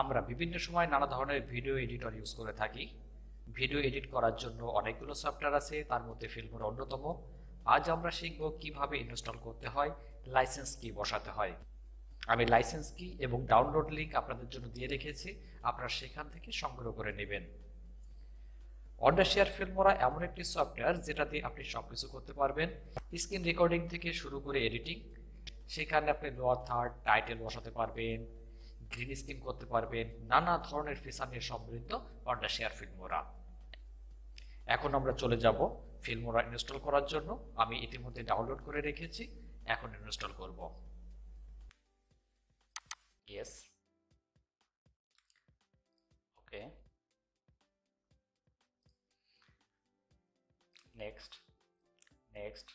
আমরা বিভিন্ন সময় নানা ধরনের ভিডিও এডিটর ইউজ করে থাকি। ভিডিও এডিট করার জন্য অনেকগুলো সফটওয়্যার আছে, তার মধ্যে ফিল্মোরা অন্যতম। আজ আমরা শিখব কিভাবে ইনস্টল করতে হয়, লাইসেন্স কি বসাতে হয়। আমি লাইসেন্স কি এবং ডাউনলোড লিংক আপনাদের জন্য দিয়ে রেখেছি, আপনারা সেখান থেকে সংগ্রহ করে নেবেন। অডাসিয়ার ফিল্মোরা এমন একটি সফটওয়্যার যেটা দিয়ে আপনি সবকিছু করতে পারবেন, স্ক্রিন রেকর্ডিং থেকে শুরু করে এডিটিং। সেখানে আপনি লোয়ার থার্ড টাইটেল বসাতে পারবেন, গ্রিন স্ক্রিন করতে পারবেন, নানা ধরনের ফিচার নিয়ে সমৃদ্ধ অডাসিয়ার ফিল্মোরা। এখন আমরা চলে যাব ফিল্মোরা ইনস্টল করার জন্য। আমি ইতিমধ্যে ডাউনলোড করে রেখেছি, এখন ইনস্টল করব। ইয়েস, ওকে, নেক্সট, নেক্সট।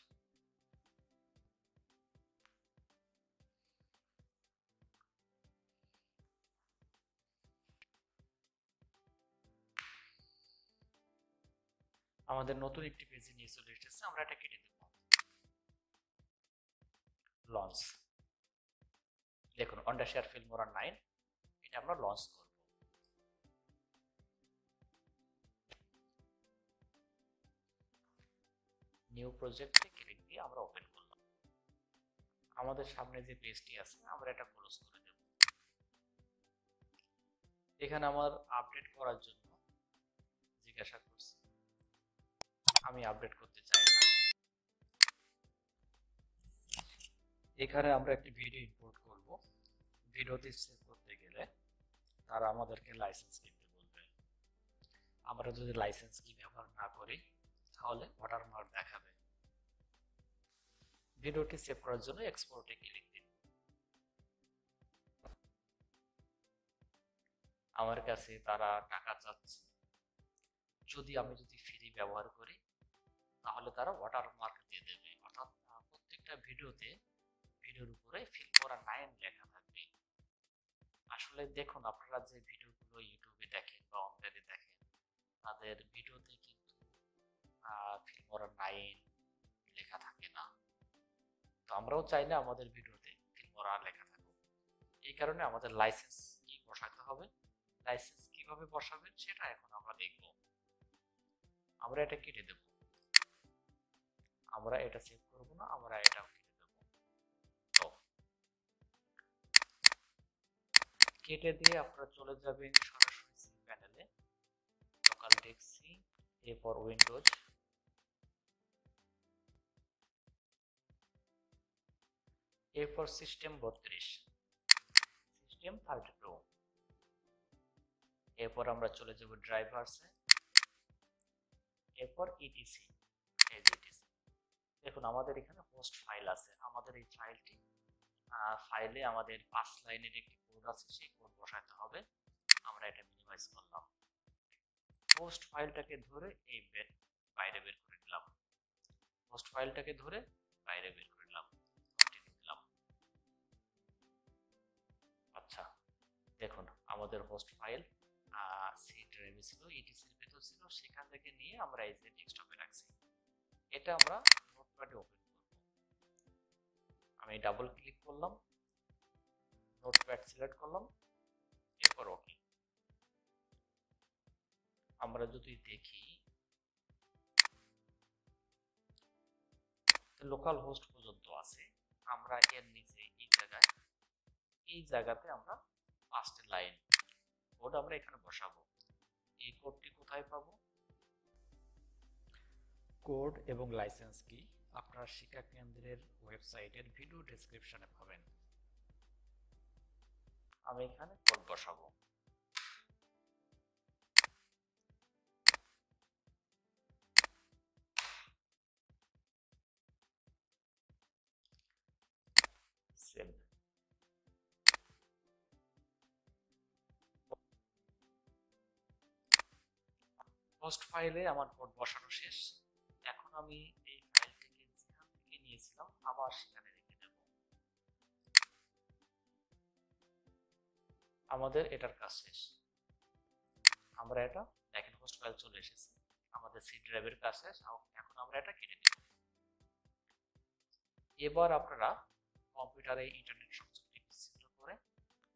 আমাদের নতুন একটি পেজে নিয়ে চলে এসেছে, আমরা এটা কেটে দেব। লঞ্চ, দেখুন অডাসিয়ার ফিল্মোরা 9, এটা আমরা লঞ্চ করব। নিউ প্রজেক্টে ক্লিক দিয়ে আমরা ওপেন করলাম। আমাদের সামনে যে পেজটি আছে আমরা এটা ক্লোজ করে দেব। এখানে আমার আপডেট করার জন্য জিজ্ঞাসা করছে, আমি আপডেট করতে চাই না। এখানে আমরা একটি ভিডিও ইম্পোর্ট করব। ভিডিওটি সেভ করতে গেলে তারা আমাদেরকে লাইসেন্স কিনতে বলবে। আমরা যদি লাইসেন্স কি ব্যবহার না করি তাহলে ওয়াটারমার্ক দেখাবে। ভিডিওটি সেভ করার জন্য এক্সপোর্টে ক্লিক দিন। আমার কাছে তারা টাকা চাচ্ছে। আমি যদি ফ্রি ব্যবহার করি তাহলে তারা ওয়াটারমার্ক দিয়ে দেবে, অর্থাৎ প্রত্যেকটা ভিডিওর উপরে ফিল্মোরা 9 লেখা থাকবে। আসলে দেখুন, আপনারা যে ভিডিওগুলো ইউটিউবে দেখেন বা অনলাইনে দেখেন, তাদের ভিডিওতে কিন্তু ফিল্মোরা 9 লেখা থাকে না। তো আমরাও চাই না আমাদের ভিডিওতে ফিল্মোরা লেখা থাকুক। এই কারণে আমাদের লাইসেন্স কি বসাতে হবে। লাইসেন্স কিভাবে বসাবেন সেটা এখন আমরা দেখব। আমরা এটা কেটে দেব, আমরা এটা সেভ করব না, আমরা এটাও কেটে দেব। তো কেটে দিয়ে আপনারা চলে যাবেন সরাসরি সি প্যানেলে, লোকাল ডেস্ক সি, এরপর উইন্ডোজ, এরপর সিস্টেম 32, সিস্টেম 32। এরপর আমরা চলে যাব ড্রাইভারসে, এরপর ইটিসি, ইটিসি। দেখুন আমাদের এখানে হোস্ট ফাইল আছে। আমাদের এই ফাইলে আমাদের 5 লাইনের একটি কোড আছে, সেই কোড বসাতে হবে। আমরা এটা মিনিমাইজ করলাম। হোস্ট ফাইলটাকে ধরে এই বাইরে বের করে দিলাম। হোস্ট ফাইলটাকে ধরে বাইরে বের করে দিলাম, কন্টিনিউ দিলাম। আচ্ছা, দেখুন আমাদের হোস্ট ফাইল সি ড্রাইভে ছিল, ইটিসির ভেতর ছিল, সেখান থেকে নিয়ে আমরা এই যে ডেস্কটপে রাখছি। এটা আমরা নোটপ্যাডে ওপেন করব। আমি ডাবল ক্লিক করলাম, নোটপ্যাড সিলেক্ট করলাম, এরপর ওকে। আমরা যদি দেখি লোকাল হোস্ট পর্যন্ত আছে। আমরা এর নিচে এই জায়গাতে আমরা 5টি লাইন কোড আমরা এখানে বসাবো। এই কোডটি কোথায় পাবো? কোড এবং লাইসেন্স কি আপনার শিক্ষা কেন্দ্রের ওয়েবসাইটের ভিডিও ডেসক্রিপশনে পাবেন। আমি এখানে কোড বসাবো। সেভ। হোস্ট ফাইলে আমার কোড বসানো শেষ। এখন আমি এই ফাইলটিকে যেখান থেকে নিয়েছিলাম আবার সেখানে রেখে দেব। আমাদের এটার কাজ শেষ। আমরা এটা দেখেন হোস্ট ফাইল চলে এসেছে, আমাদের সি ড্রাইভের কাজ শেষ। এখন আমরা এটা কেটে দেব। এবার আপনারা কম্পিউটারে ইন্টারনেট সংযোগ বিচ্ছিন্ন করে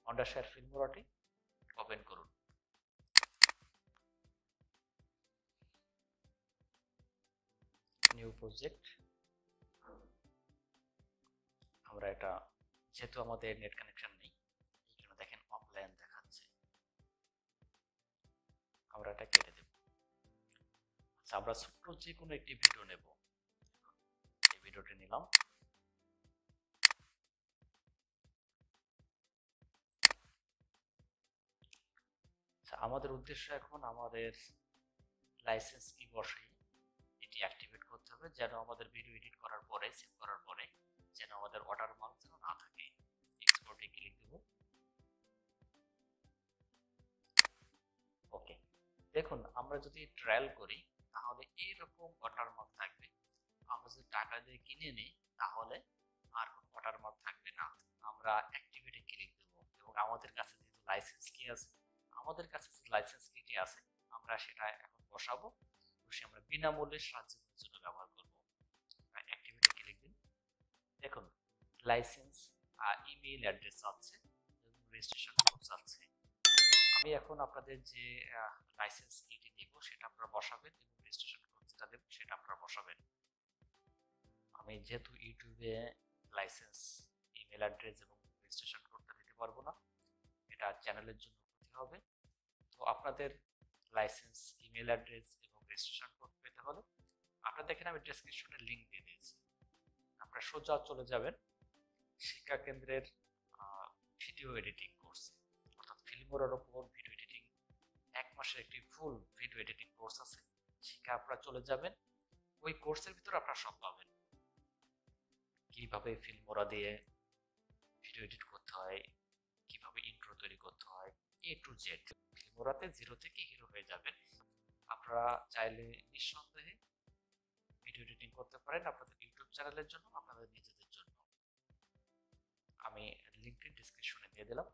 অডাসিয়ার ফিল্মোরাটি ওপেন করুন। নিউ প্রজেক্ট, আমরা এটা যেহেতু আমাদের নেট কানেকশন নেই এখানে দেখেন অফলাইন দেখাচ্ছে, আমরা এটা কেটে দেব। আচ্ছা, আমরা ছোট্ট যে কোনো একটি ভিডিও নেব, এই ভিডিওটি নিলাম। আচ্ছা, আমাদের উদ্দেশ্য এখন আমাদের লাইসেন্স কি বসিয়ে এটি অ্যাক্টিভেট করতে হবে, যেন আমাদের ভিডিও এডিট করার পরে সেভ করার পরে যেন আমাদের ওয়াটারমার্ক যেন না থাকে। এক্সপোর্টে ক্লিক দেব। ওকে, দেখুন আমরা যদি ট্রায়াল করি তাহলে এরকম ওয়াটারমার্ক থাকবে। আমরা যদি টাকা দিয়ে কিনে নিই তাহলে আর কোনো ওয়াটারমার্ক থাকবে না। আমরা অ্যাক্টিভেটে ক্লিক দেব এবং আমাদের কাছে যেহেতু লাইসেন্স কি আছে, আমাদের কাছে যে লাইসেন্স কিটি আছে আমরা সেটা এখন বসাবো, বসে আমরা বিনামূল্যে সাহায্যের জন্য ব্যবহার করব। অ্যাক্টিভেটে ক্লিক দিন। দেখুন লাইসেন্স ইমেইল অ্যাড্রেস আছে এবং রেজিস্ট্রেশন কোড আছে। আমি এখন আপনাদের যে লাইসেন্স কিটি দেব সেটা আপনারা বসাবেন এবং রেজিস্ট্রেশন কোড যেটা দেব সেটা আপনারা বসাবেন। আমি যেহেতু ইউটিউবে লাইসেন্স ইমেল অ্যাড্রেস এবং রেজিস্ট্রেশন কোডটা দিতে পারবো না, এটা চ্যানেলের জন্য ক্ষতি হবে। তো আপনাদের লাইসেন্স ইমেল অ্যাড্রেস এবং রেজিস্ট্রেশন কোড পেতে হলে আপনারা দেখেন আমি ডেসক্রিপশনে লিংক দিয়ে দিয়েছি, আপনারা সোজা চলে যাবেন শিক্ষা কেন্দ্রের ভিডিও এডিটিং কোর্স, অর্থাৎ ফিল্মোরার উপর ভিডিও এডিটিং 1 মাসের একটি ফুল ভিডিও এডিটিং কোর্স আছে, সেখানে আপনারা চলে যাবেন। ওই কোর্সের ভিতরে আপনারা সব পাবেন, কিভাবে ফিল্মোরা দিয়ে ভিডিও এডিট করতে হয়, কিভাবে ইন্ট্রো তৈরি করতে হয়, এ টু জেড। ফিল্মোরাতে জিরো থেকে হিরো হয়ে যাবেন। আপনারা চাইলে নিঃসন্দেহে ভিডিও এডিটিং করতে পারেন আপনাদের ইউটিউব চ্যানেলের জন্য, আপনাদের নিজেদের জন্য। আমি লিংকটি ডেসক্রিপশনে দিয়ে দিলাম,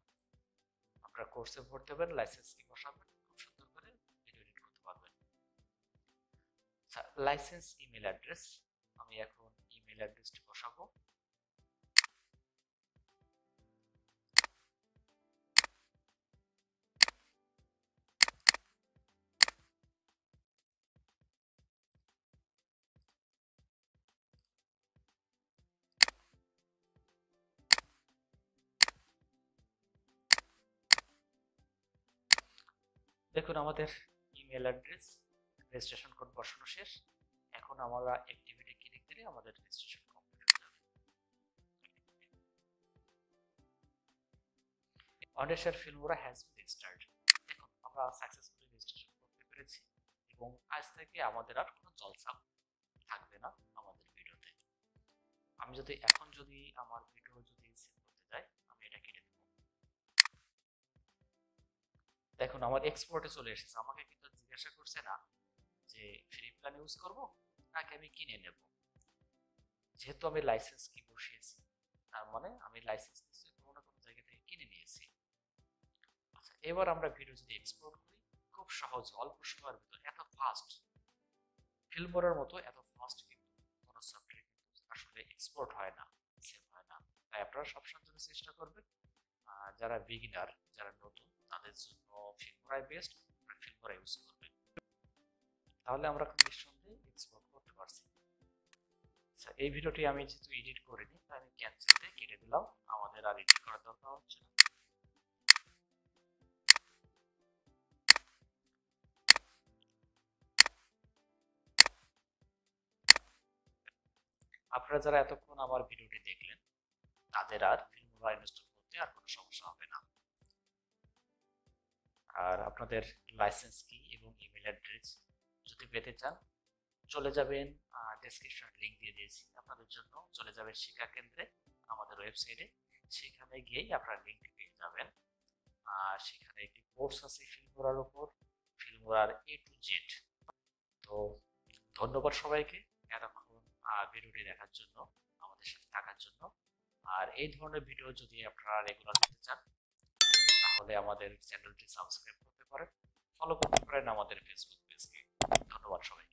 আপনারা কোর্সে ভর্তি হবেন, লাইসেন্স কি বসাবেন, খুব সুন্দর করে ভিডিও এডিট করতে পারবেন। আচ্ছা, লাইসেন্স ইমেল অ্যাড্রেস, আমি এখন ইমেল অ্যাড্রেসটি বসাবো। দেখুন আমাদের ইমেল অ্যাড্রেস রেজিস্ট্রেশন কোড বসানো শেষ। এখন আমরা অ্যাক্টিভিটি ক্লিক দিলে আমাদের রেজিস্ট্রেশন কমপ্লিট হয়ে যাবে। অন্ডারশেয়ার ফিল্মোরা হ্যাজ বিন রেজিস্টার্ড। দেখুন আমরা সাকসেসফুলি রেজিস্ট্রেশন করতে পেরেছি এবং আজ থেকে আমাদের আর কোনো জলসা থাকবে না আমাদের ভিডিওতে। আমি যদি এখন আমার ভিডিও যদি সেভ করতে যাই, আমি এটা কেটে দেব। দেখুন আমার এক্সপোর্টে চলে এসেছে, আমাকে কিন্তু জিজ্ঞাসা করছে না যে ফ্রি প্ল্যান ইউজ করব নাকি আমি কিনে নেব। যেহেতু আমি লাইসেন্স কি বসিয়েছি তার মানে আমি লাইসেন্স নিশ্চয়ই কোনো না কোনো জায়গা থেকে কিনে নিয়েছি। আচ্ছা, এবার আমরা ভিডিও যদি এক্সপোর্ট করি খুব সহজ, অল্প সময়ের ভিতরে এত ফাস্ট, ফিল্মোরার মতো এত ফাস্ট কিন্তু কোনো সফটওয়্যার কিন্তু আসলে এক্সপোর্ট হয় না, সেভ হয় না। তাই আপনারা সবসময় জন্য চেষ্টা করবেন যারা বিগিনার, যারা নতুন তাদের জন্য ফিল্মোরাই বেস্ট, ফিল্মোরা ইউজ করবেন, তাহলে আমরা খুব নিঃসন্দেহে এক্সপোর্ট করতে পারছি। আচ্ছা, এই ভিডিওটি আমি যেহেতু এডিট করিনি তাই আমি ক্যান্সেল দিয়ে কেটে দিলাম, আমাদের আর এডিট করার দরকার হচ্ছে না। আপনারা যারা এতক্ষণ আমার ভিডিওটি দেখলেন তাদের আর ফিল্মোরা ইনস্টল করতে আর কোনো সমস্যা হবে না। আর আপনাদের লাইসেন্স কি এবং ইমেল অ্যাড্রেস যদি পেতে চান চলে যাবেন, ডেসক্রিপশন লিংক দিয়ে দিয়েছি আপনাদের জন্য, চলে যাবেন শিক্ষা কেন্দ্রে আমাদের ওয়েবসাইটে, সেখানে গিয়েই আপনারা লিংক পেয়ে যাবেন। আর সেখানে একটি কোর্স আছে ফিল্মোরার উপর, ফিল্মোরার এ টু জেড। তো ধন্যবাদ সবাইকে এতক্ষণ ভিডিওটি দেখার জন্য, আমাদের সাথে থাকার জন্য। আর এই ধরনের ভিডিও যদি আপনারা রেগুলার দেখতে চান তাহলে আমাদের চ্যানেলটি সাবস্ক্রাইব করতে পারেন, ফলো করতে পারেন আমাদের ফেসবুক পেজকে। ধন্যবাদ সবাইকে।